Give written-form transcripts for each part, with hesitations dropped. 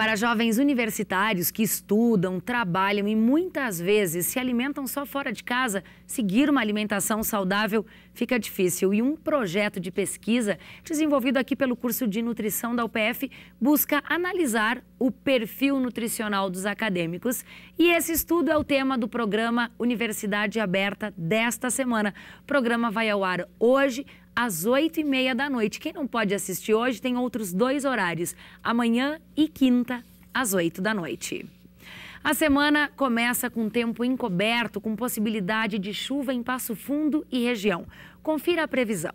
Para jovens universitários que estudam, trabalham e muitas vezes se alimentam só fora de casa, seguir uma alimentação saudável fica difícil. E um projeto de pesquisa desenvolvido aqui pelo curso de nutrição da UPF busca analisar o perfil nutricional dos acadêmicos. E esse estudo é o tema do programa Universidade Aberta desta semana. O programa vai ao ar hoje, às 8h30 da noite. Quem não pode assistir hoje tem outros 2 horários, amanhã e quinta, às 8 da noite. A semana começa com tempo encoberto, com possibilidade de chuva em Passo Fundo e região. Confira a previsão.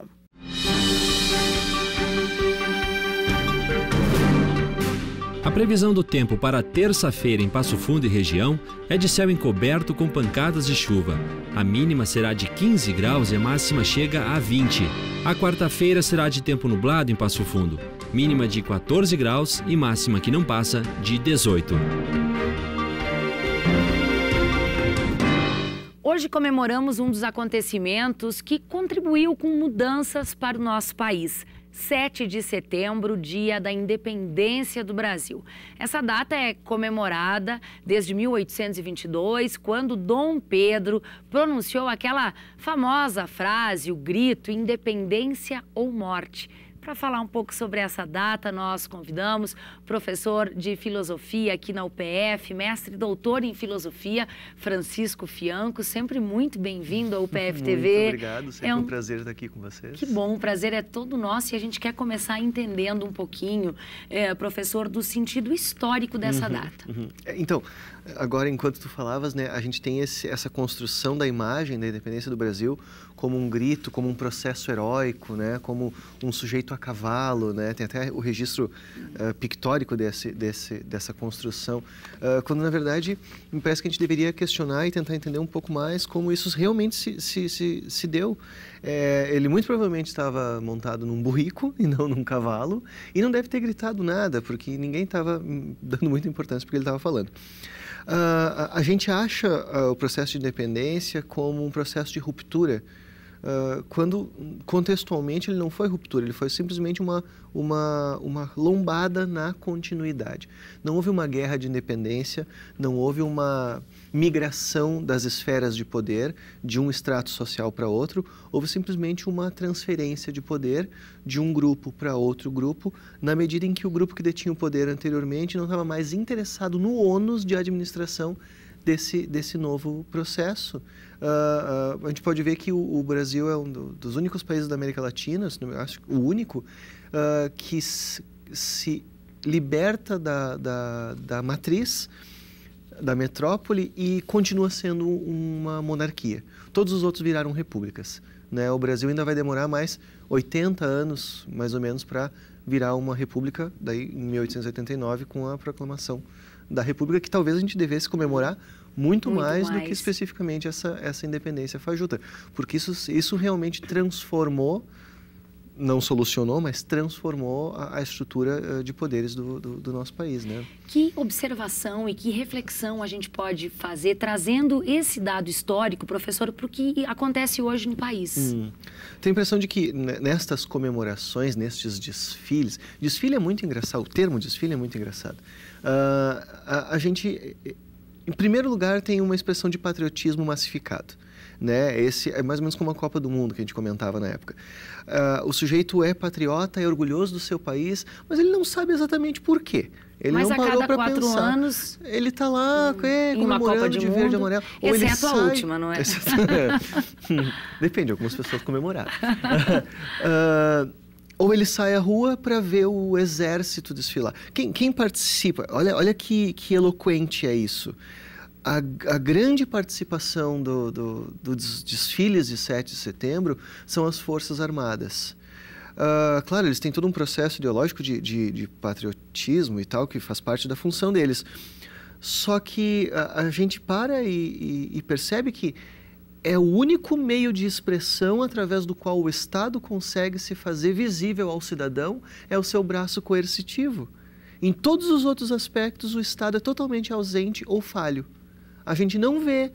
A previsão do tempo para terça-feira em Passo Fundo e região é de céu encoberto com pancadas de chuva. A mínima será de 15 graus e a máxima chega a 20. A quarta-feira será de tempo nublado em Passo Fundo, mínima de 14 graus e máxima que não passa de 18. Hoje comemoramos um dos acontecimentos que contribuiu com mudanças para o nosso país. 7 de setembro, dia da independência do Brasil. Essa data é comemorada desde 1822, quando Dom Pedro pronunciou aquela famosa frase, o grito, independência ou morte. Para falar um pouco sobre essa data, nós convidamos o professor de filosofia aqui na UPF, mestre e doutor em filosofia, Francisco Fianco, sempre muito bem-vindo ao UPF TV. Muito obrigado, sempre um prazer estar aqui com vocês. Que bom, o prazer é todo nosso e a gente quer começar entendendo um pouquinho, professor, do sentido histórico dessa data. Então, agora enquanto tu falavas, né, a gente tem essa construção da imagem da independência do Brasil como um grito, como um processo heróico, né, como um sujeito a cavalo, né, tem até o registro pictórico dessa construção, quando na verdade me parece que a gente deveria questionar e tentar entender um pouco mais como isso realmente se deu. Ele muito provavelmente estava montado num burrico e não num cavalo, e não deve ter gritado nada, porque ninguém estava dando muita importância porque ele estava falando. A gente acha o processo de independência como um processo de ruptura, quando contextualmente ele não foi ruptura, ele foi simplesmente uma lombada na continuidade. Não houve uma guerra de independência, não houve uma migração das esferas de poder de um estrato social para outro, houve simplesmente uma transferência de poder de um grupo para outro grupo, na medida em que o grupo que detinha o poder anteriormente não estava mais interessado no ônus de administração desse novo processo. A gente pode ver que o Brasil é um dos únicos países da América Latina, acho que o único, que se liberta da matriz, da metrópole, e continua sendo uma monarquia. Todos os outros viraram repúblicas, né? O Brasil ainda vai demorar mais 80 anos, mais ou menos, para virar uma república, daí em 1889, com a proclamação da República, que talvez a gente devesse comemorar muito mais do que especificamente essa independência fajuta, porque isso realmente transformou, não solucionou, mas transformou a estrutura de poderes do nosso país, né? Que observação e que reflexão a gente pode fazer trazendo esse dado histórico, professor, para o que acontece hoje no país? Tenho a impressão de que nestas comemorações, nestes desfiles, desfile é muito engraçado, o termo desfile é muito engraçado. A gente, em primeiro lugar, tem uma expressão de patriotismo massificado, né? Esse é mais ou menos como a Copa do Mundo que a gente comentava na época. O sujeito é patriota, é orgulhoso do seu país, mas ele não sabe exatamente por quê. Ele mas não parou para pensar. Mas a cada 4 anos... Ele está lá comemorando de verde e amarelo. Ou exceto a última, não é? Depende, algumas pessoas comemoraram. Ou ele sai à rua para ver o exército desfilar. Quem participa? Olha que eloquente é isso. A grande participação dos desfiles de 7 de setembro são as Forças Armadas. Claro, eles têm todo um processo ideológico de patriotismo e tal, que faz parte da função deles. Só que a gente para e percebe que é o único meio de expressão através do qual o Estado consegue se fazer visível ao cidadão, é o seu braço coercitivo. Em todos os outros aspectos, o Estado é totalmente ausente ou falho. A gente não vê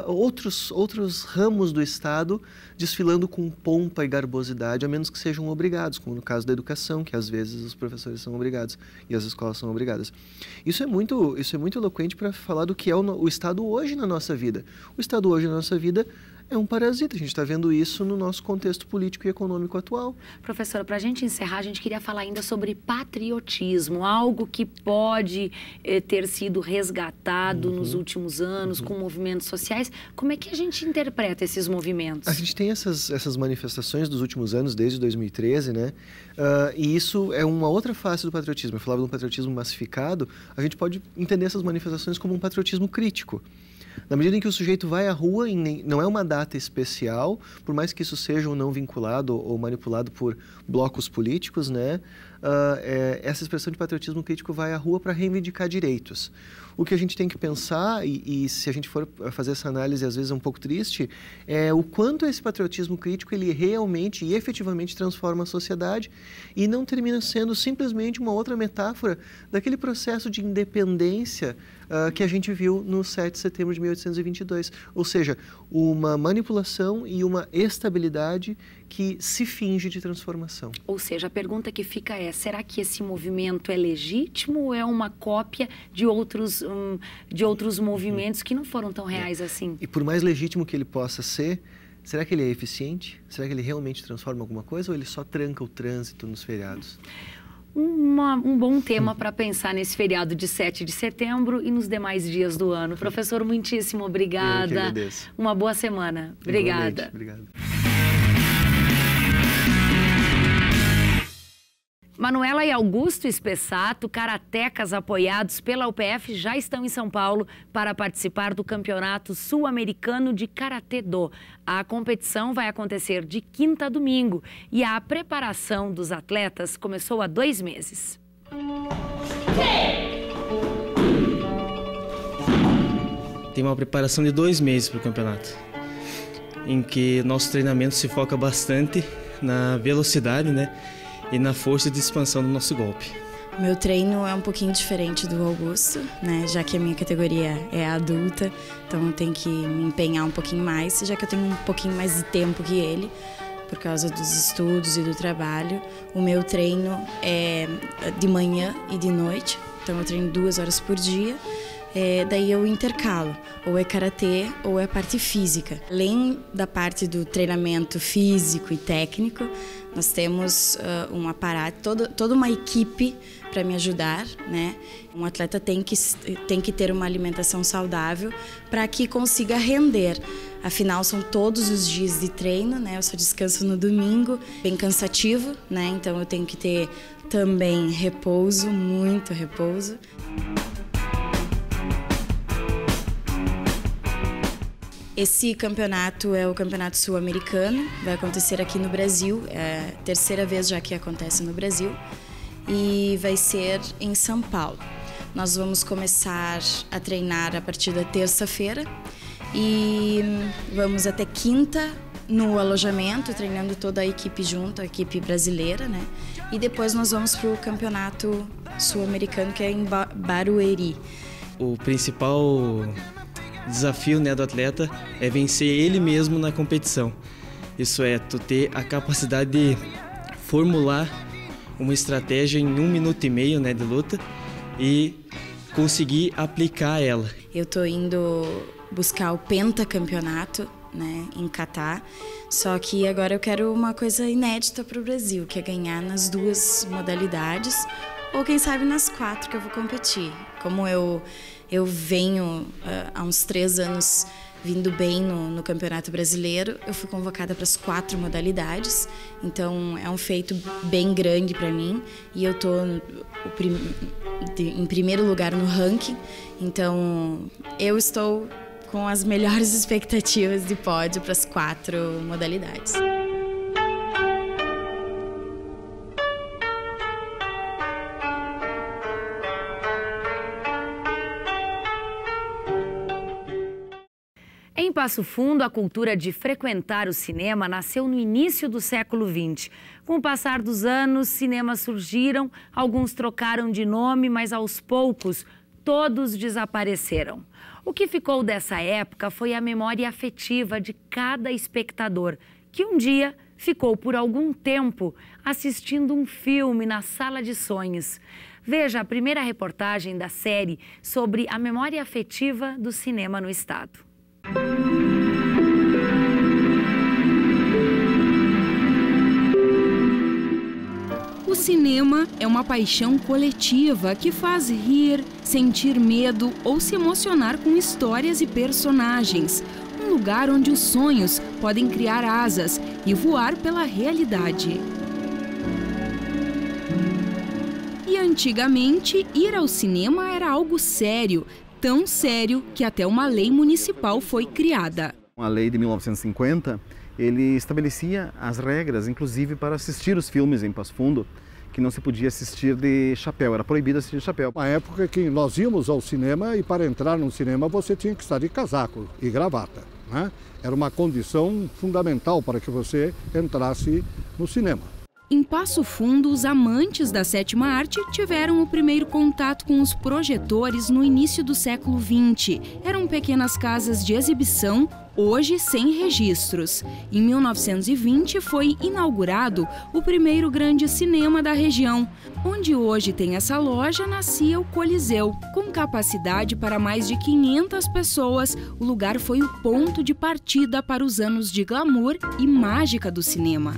outros ramos do Estado desfilando com pompa e garbosidade, a menos que sejam obrigados, como no caso da educação, que às vezes os professores são obrigados e as escolas são obrigadas. Isso é muito eloquente para falar do que é o Estado hoje na nossa vida. O Estado hoje na nossa vida é um parasita. A gente está vendo isso no nosso contexto político e econômico atual. Professora, para a gente encerrar, a gente queria falar ainda sobre patriotismo, algo que pode ter sido resgatado nos últimos anos com movimentos sociais. Como é que a gente interpreta esses movimentos? A gente tem essas manifestações dos últimos anos, desde 2013, né? E isso é uma outra face do patriotismo. Eu falava de um patriotismo massificado, a gente pode entender essas manifestações como um patriotismo crítico. Na medida em que o sujeito vai à rua, não é uma data especial, por mais que isso seja ou não vinculado ou manipulado por blocos políticos, né? Essa expressão de patriotismo crítico vai à rua para reivindicar direitos. O que a gente tem que pensar, e se a gente for fazer essa análise, às vezes é um pouco triste, é o quanto esse patriotismo crítico ele realmente e efetivamente transforma a sociedade e não termina sendo simplesmente uma outra metáfora daquele processo de independência que a gente viu no 7 de setembro de 1822. Ou seja, uma manipulação e uma estabilidade que se finge de transformação. Ou seja, a pergunta que fica é, será que esse movimento é legítimo ou é uma cópia de outros movimentos que não foram tão reais assim? E por mais legítimo que ele possa ser, será que ele é eficiente? Será que ele realmente transforma alguma coisa ou ele só tranca o trânsito nos feriados? Um bom tema para pensar nesse feriado de 7 de setembro e nos demais dias do ano. Professor, muitíssimo obrigada. Eu que agradeço. Uma boa semana. Obrigada. Obrigado. Manuela e Augusto Espessato, karatecas apoiados pela UPF, já estão em São Paulo para participar do Campeonato Sul-Americano de Karatê-Do. A competição vai acontecer de quinta a domingo e a preparação dos atletas começou há 2 meses. Tem uma preparação de 2 meses para o campeonato, em que nosso treinamento se foca bastante na velocidade, né? E na força de expansão do nosso golpe. O meu treino é um pouquinho diferente do Augusto, né? Já que a minha categoria é adulta, então eu tenho que me empenhar um pouquinho mais, já que eu tenho um pouquinho mais de tempo que ele, por causa dos estudos e do trabalho. O meu treino é de manhã e de noite, então eu treino 2 horas por dia. Daí eu intercalo, ou é karatê ou é parte física. Além da parte do treinamento físico e técnico, nós temos um aparato, toda uma equipe para me ajudar, né? Um atleta tem que ter uma alimentação saudável para que consiga render. Afinal, são todos os dias de treino, né? Eu só descanso no domingo, bem cansativo, né? Então eu tenho que ter também repouso, muito repouso. Esse campeonato é o Campeonato Sul-Americano, vai acontecer aqui no Brasil, é a 3ª vez já que acontece no Brasil, e vai ser em São Paulo. Nós vamos começar a treinar a partir da terça-feira e vamos até quinta no alojamento, treinando toda a equipe junto, a equipe brasileira, né? E depois nós vamos para o Campeonato Sul-Americano, que é em Barueri. O principal desafio, né, do atleta é vencer ele mesmo na competição. Isso é, tu ter a capacidade de formular uma estratégia em 1 minuto e meio, né, de luta e conseguir aplicar ela. Eu tô indo buscar o pentacampeonato, né, em Catar, só que agora eu quero uma coisa inédita para o Brasil, que é ganhar nas 2 modalidades, ou quem sabe nas 4 que eu vou competir. Como eu venho há uns 3 anos vindo bem no Campeonato Brasileiro, eu fui convocada para as 4 modalidades, então é um feito bem grande para mim e eu estou em primeiro lugar no ranking, então eu estou com as melhores expectativas de pódio para as 4 modalidades. Em Passo Fundo, a cultura de frequentar o cinema nasceu no início do século XX. Com o passar dos anos, cinemas surgiram, alguns trocaram de nome, mas aos poucos todos desapareceram. O que ficou dessa época foi a memória afetiva de cada espectador, que um dia ficou por algum tempo assistindo um filme na sala de sonhos. Veja a primeira reportagem da série sobre a memória afetiva do cinema no estado. O cinema é uma paixão coletiva que faz rir, sentir medo ou se emocionar com histórias e personagens. Um lugar onde os sonhos podem criar asas e voar pela realidade. E antigamente, ir ao cinema era algo sério, tão sério que até uma lei municipal foi criada. A lei de 1950, ele estabelecia as regras, inclusive para assistir os filmes em Passo Fundo, que não se podia assistir de chapéu, era proibido assistir de chapéu. Na época que nós íamos ao cinema e para entrar no cinema você tinha que estar de casaco e gravata, né? Era uma condição fundamental para que você entrasse no cinema. Em Passo Fundo, os amantes da sétima arte tiveram o primeiro contato com os projetores no início do século XX. Eram pequenas casas de exibição, hoje sem registros. Em 1920 foi inaugurado o primeiro grande cinema da região. Onde hoje tem essa loja, nascia o Coliseu. Com capacidade para mais de 500 pessoas, o lugar foi o ponto de partida para os anos de glamour e mágica do cinema.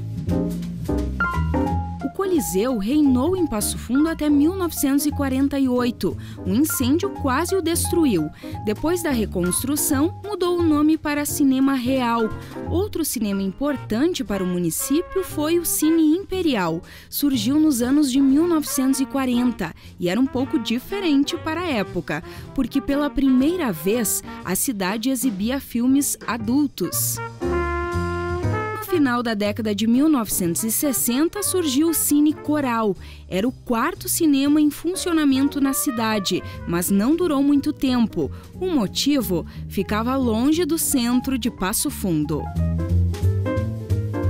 O Coliseu reinou em Passo Fundo até 1948. Um incêndio quase o destruiu. Depois da reconstrução, mudou o nome para Cinema Real. Outro cinema importante para o município foi o Cine Imperial. Surgiu nos anos de 1940 e era um pouco diferente para a época, porque pela primeira vez a cidade exibia filmes adultos. No final da década de 1960 surgiu o Cine Coral. Era o quarto cinema em funcionamento na cidade, mas não durou muito tempo. O motivo? Ficava longe do centro de Passo Fundo.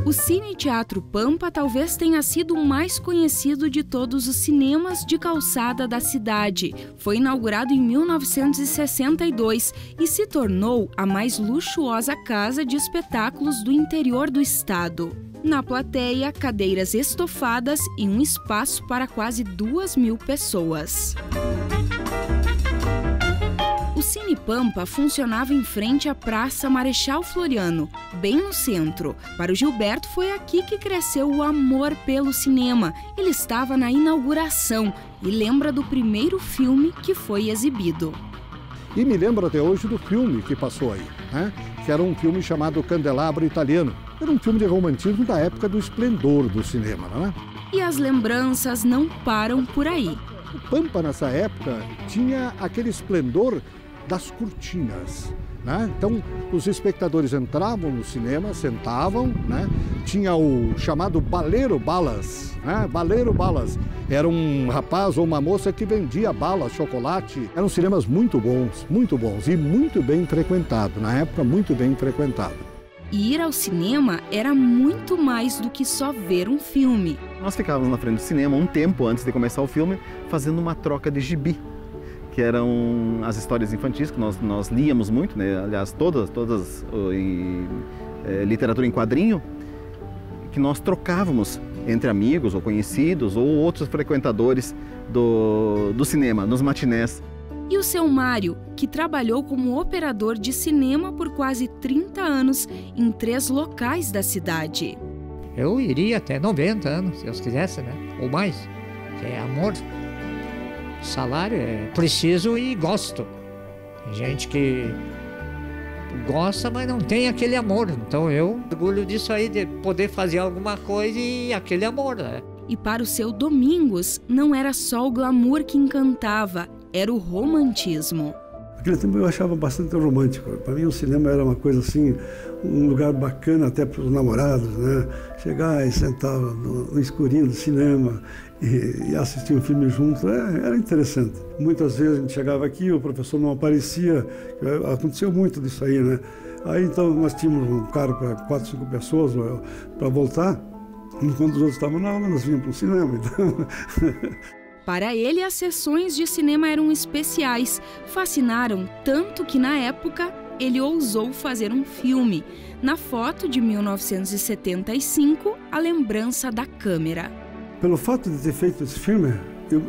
O Cine Teatro Pampa talvez tenha sido o mais conhecido de todos os cinemas de calçada da cidade. Foi inaugurado em 1962 e se tornou a mais luxuosa casa de espetáculos do interior do estado. Na plateia, cadeiras estofadas e um espaço para quase 2.000 pessoas. O Cine Pampa funcionava em frente à Praça Marechal Floriano, bem no centro. Para o Gilberto, foi aqui que cresceu o amor pelo cinema. Ele estava na inauguração e lembra do primeiro filme que foi exibido. E me lembro até hoje do filme que passou aí, né? Que era um filme chamado Candelabro Italiano. Era um filme de romantismo da época do esplendor do cinema, não é? E as lembranças não param por aí. O Pampa, nessa época, tinha aquele esplendor das cortinas, né? Então, os espectadores entravam no cinema, sentavam, né? Tinha o chamado baleiro balas, né? Baleiro balas. Era um rapaz ou uma moça que vendia balas, chocolate. Eram cinemas muito bons e muito bem frequentados. Na época, muito bem frequentado. E ir ao cinema era muito mais do que só ver um filme. Nós ficávamos na frente do cinema um tempo antes de começar o filme, fazendo uma troca de gibi, que eram as histórias infantis que nós líamos muito, né? Aliás, todas literatura em quadrinho, que nós trocávamos entre amigos ou conhecidos ou outros frequentadores do cinema, nos matinés. E o seu Mário, que trabalhou como operador de cinema por quase 30 anos em 3 locais da cidade. Eu iria até 90 anos, se Deus quisesse, né? Ou mais, que é amor. Salário é preciso e gosto. Tem gente que gosta, mas não tem aquele amor. Então eu orgulho disso aí, de poder fazer alguma coisa e aquele amor, né? E para o seu Domingos, não era só o glamour que encantava, era o romantismo. Naquele tempo eu achava bastante romântico. Para mim o cinema era uma coisa assim, um lugar bacana até para os namorados, né? Chegar e sentar no escurinho do cinema e assistir um filme junto, era interessante. Muitas vezes a gente chegava aqui, o professor não aparecia, aconteceu muito disso aí, né? Aí então nós tínhamos um carro para 4, 5 pessoas para voltar, enquanto os outros estavam na aula, nós vínhamos para o cinema. Então... Para ele, as sessões de cinema eram especiais, fascinaram tanto que, na época, ele ousou fazer um filme. Na foto de 1975, A Lembrança da Câmera. Pelo fato de ter feito esse filme,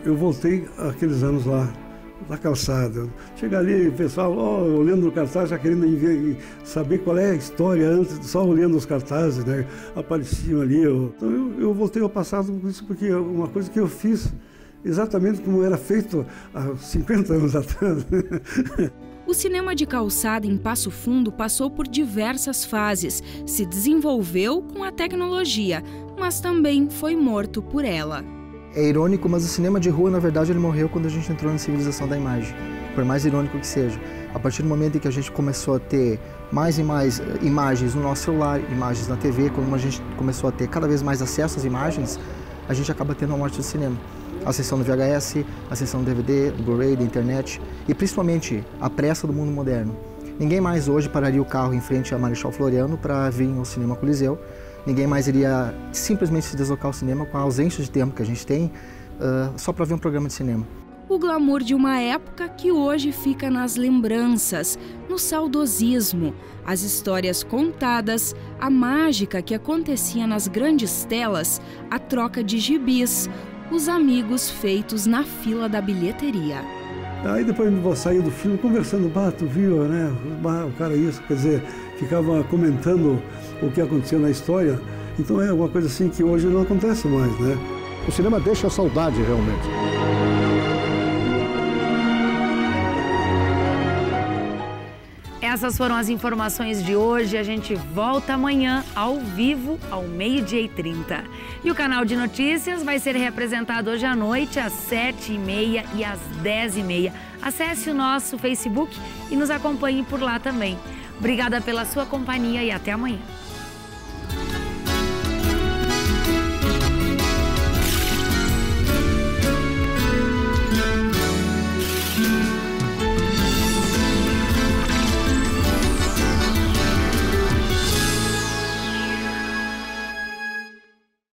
eu voltei àqueles anos lá, na calçada. Chega ali, o pessoal olhando o cartaz, já querendo saber qual é a história antes, só olhando os cartazes, né? Apareciam ali. Então eu voltei ao passado com isso, porque é uma coisa que eu fiz exatamente como era feito há 50 anos atrás. O cinema de calçada em Passo Fundo passou por diversas fases, se desenvolveu com a tecnologia, mas também foi morto por ela. É irônico, mas o cinema de rua, na verdade, ele morreu quando a gente entrou na civilização da imagem, por mais irônico que seja. A partir do momento em que a gente começou a ter mais e mais imagens no nosso celular, imagens na TV, como a gente começou a ter cada vez mais acesso às imagens, a gente acaba tendo a morte do cinema. A sessão do VHS, a sessão do DVD, do Blu-ray, da internet e principalmente a pressa do mundo moderno. Ninguém mais hoje pararia o carro em frente a Marechal Floriano para vir ao Cinema Coliseu. Ninguém mais iria simplesmente se deslocar ao cinema com a ausência de tempo que a gente tem só para ver um programa de cinema. O glamour de uma época que hoje fica nas lembranças, no saudosismo, as histórias contadas, a mágica que acontecia nas grandes telas, a troca de gibis, os amigos feitos na fila da bilheteria. Aí depois eu saí do filme conversando, tu viu, né? O cara isso, quer dizer, ficava comentando o que acontecia na história. Então é uma coisa assim que hoje não acontece mais, né? O cinema deixa saudade, realmente. Essas foram as informações de hoje. A gente volta amanhã, ao vivo, ao 12h30. E o canal de notícias vai ser representado hoje à noite, às 7h30 e às 10h30. Acesse o nosso Facebook e nos acompanhe por lá também. Obrigada pela sua companhia e até amanhã.